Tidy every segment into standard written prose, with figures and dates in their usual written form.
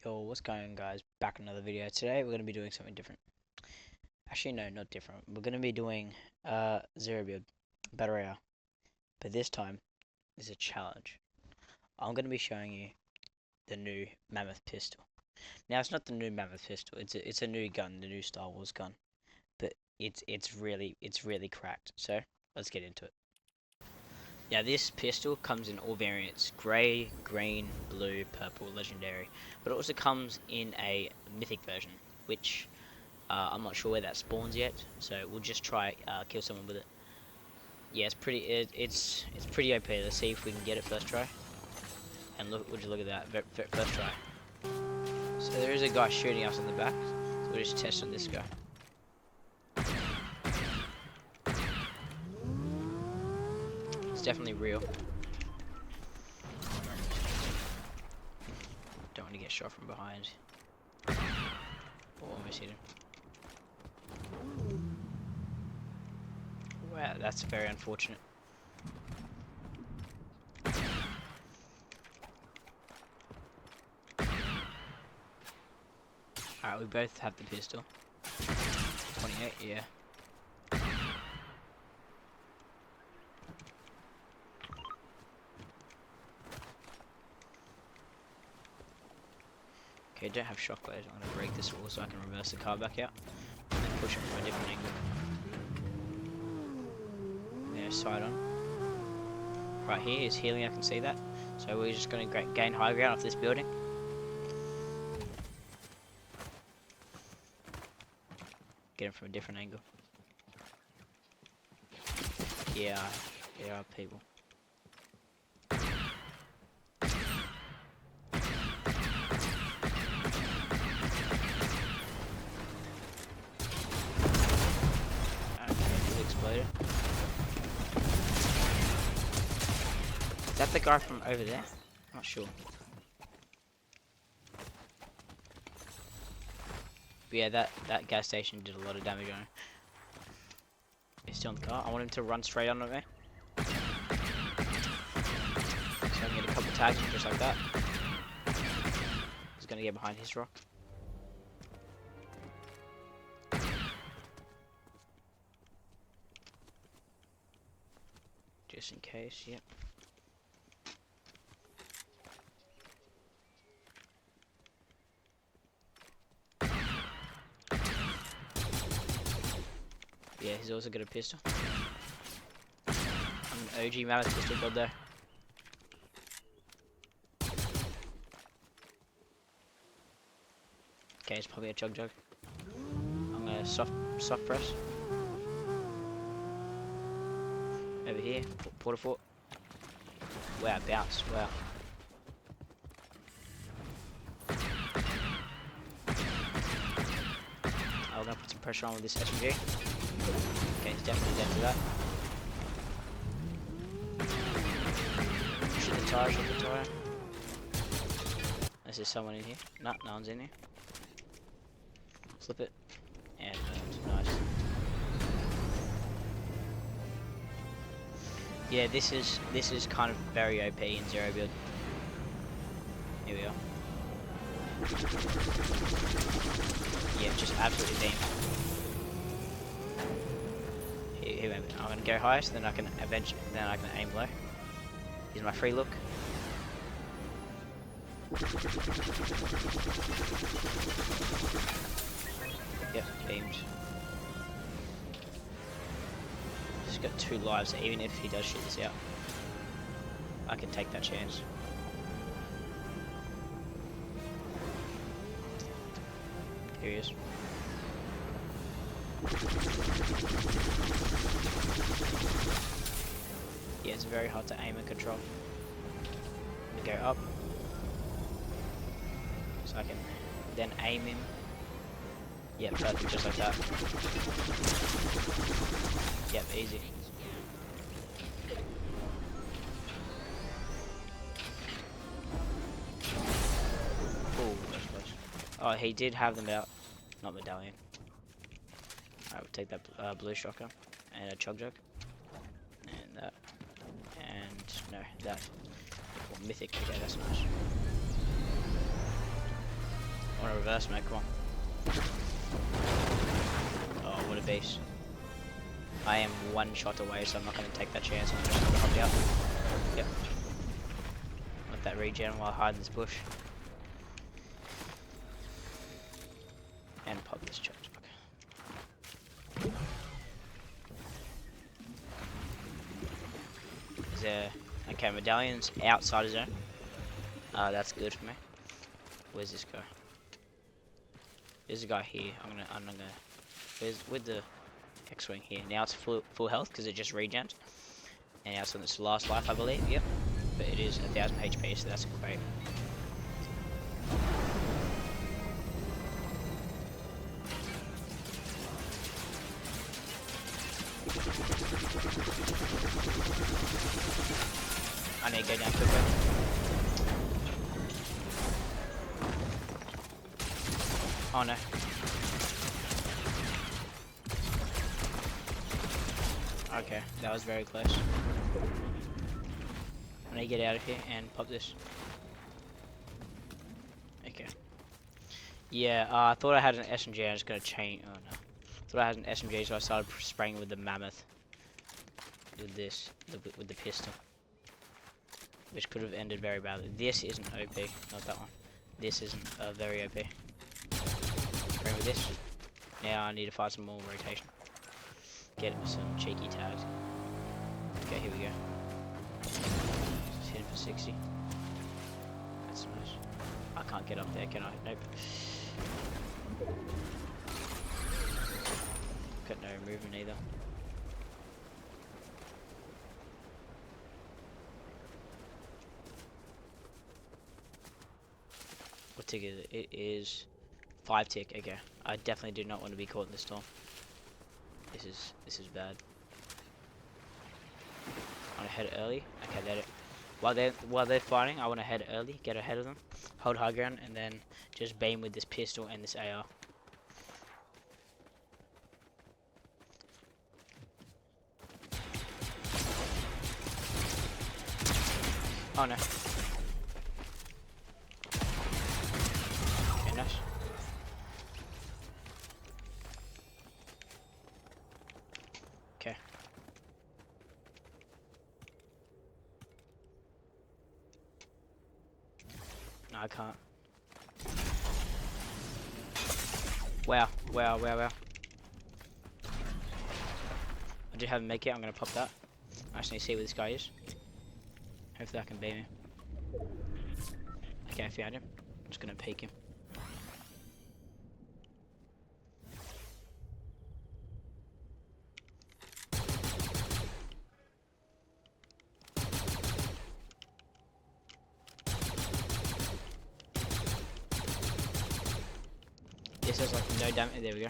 Yo, what's going on, guys? Back in another video. Today we're going to be doing something different. Actually, no, not different. We're going to be doing Zero Build Battle Royale. But this time is a challenge. I'm going to be showing you the new mammoth pistol. Now, it's not the new mammoth pistol. It's a new gun, the new Star Wars gun. But it's really cracked. So let's get into it. Now, this pistol comes in all variants: grey, green, blue, purple, legendary. But it also comes in a mythic version, which I'm not sure where that spawns yet. So we'll just try kill someone with it. Yeah, it's pretty OP. Let's see if we can get it first try. And would you look at that, first try. So there is a guy shooting us in the back. So we'll just test on this guy. It's definitely real. Don't want to get shot from behind. Oh, almost hit him. Wow, that's very unfortunate. Alright, we both have the pistol. 28, yeah. Okay, I don't have shockwaves. I'm gonna break this wall so I can reverse the car back out and then push it from a different angle. There, side on. Right here is healing, I can see that. So we're just gonna gain high ground off this building. Get him from a different angle. Yeah, there are people. Exploded. Is that the guy from over there? Not sure. But yeah, that gas station did a lot of damage on him. He's still in the car. I want him to run straight onto me. So I can get a couple tags just like that. He's gonna get behind his rock. Just in case, yep. Yeah, he's also got a pistol. I'm an OG mammoth pistol god though. Okay, it's probably a jug. I'm gonna soft press. Over here, porta fort. Wow, bounce, wow. I'm gonna put some pressure on with this SMG. Okay, it's definitely dead to that. Shoot the tire. Unless there's someone in here. No, no one's in here. Flip it. And nice. Yeah, this is kind of very OP in Zero Build. Here we are. Yeah, just absolutely beam. Here, I'm gonna go highest, then I can aim low. Here's my free look. Yep, beamed. He's got 2 lives, so even if he does shoot this out, I can take that chance. Here he is. Yeah, it's very hard to aim and control. We go up, so I can then aim him. Yeah, perfect, just like that. Yep, easy. Oh, that's close. Oh, he did have them out. Not medallion. Alright, we'll take that blue shotgun and a chug. And that. And no, that. Well, mythic. Okay, that's nice. reverse, mate. Come on. Oh, what a beast. I am one shot away, so I'm not going to take that chance. I'm just going to hop out. Yep. Let that regen while I hide in this bush. And pop this charge. Okay. Is there... Okay, medallion's outside of zone. That's good for me. Where's this guy? There's a guy here. I'm not gonna. With the X-wing here. Now it's full health because it just regens. And now it's on its last life, I believe. Yep. But it is 1000 HP, so that's great. I need to go down quicker. Oh no. Okay, that was very close. I need to get out of here and pop this. Okay. Yeah, I thought I had an SMG, I was gonna change. Oh no. Thought I had an SMG, so I started spraying with the mammoth. With this, with the pistol. Which could have ended very badly. This isn't OP, not that one. This isn't very OP. Spraying with this. Now I need to find some more rotation. Get some cheeky tags. Okay, here we go. Just hit him for 60. That's nice. I can't get up there, can I? Nope. Got no movement either. What tick is it? It is 5 tick. Okay, I definitely do not want to be caught in this storm. This is bad. I want to head early. Okay, while they're fighting, I want to head early, get ahead of them, hold high ground, and then just beam with this pistol and this AR. Oh no. Okay, nice. Okay. No, I can't. Wow, wow, wow, wow. I do have a make it, I'm gonna pop that. I just need to see where this guy is. Hopefully I can beam him. Okay, I found him. I'm just gonna peek him. This has like no damage. There we go.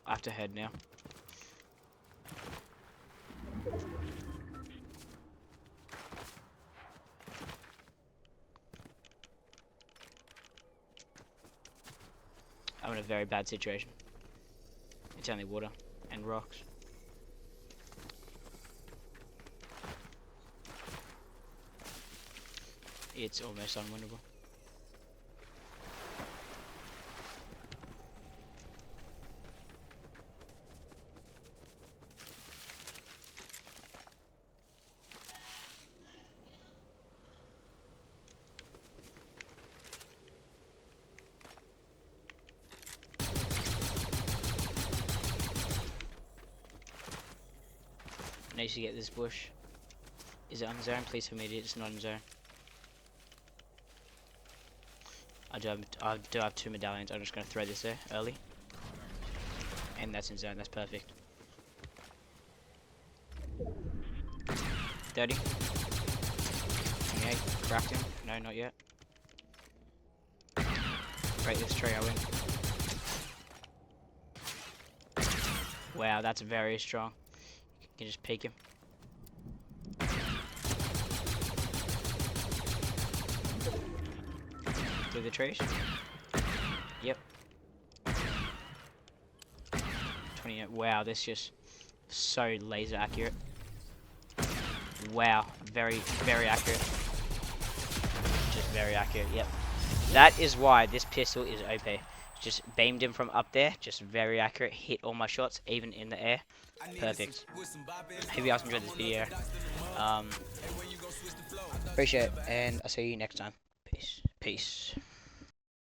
I have to head now. I'm in a very bad situation. It's only water and rocks. It's almost unwinnable. I need to get this bush. Is it on zone? Please tell me it's not in zone. I do have 2 medallions. I'm just going to throw this there early. And that's in zone. That's perfect. 30. 28. Cracked him. No, not yet. Break this tree, I win. Wow, that's very strong. You can just peek him. Through the trees. Yep. 28. Wow, this just So laser accurate. Wow, very, very accurate. Just very accurate, yep. That is why this pistol is OP. Just beamed him from up there, just very accurate, hit all my shots, even in the air. Perfect. Hope you guys enjoyed this video. Appreciate it, and I'll see you next time. Peace. Peace.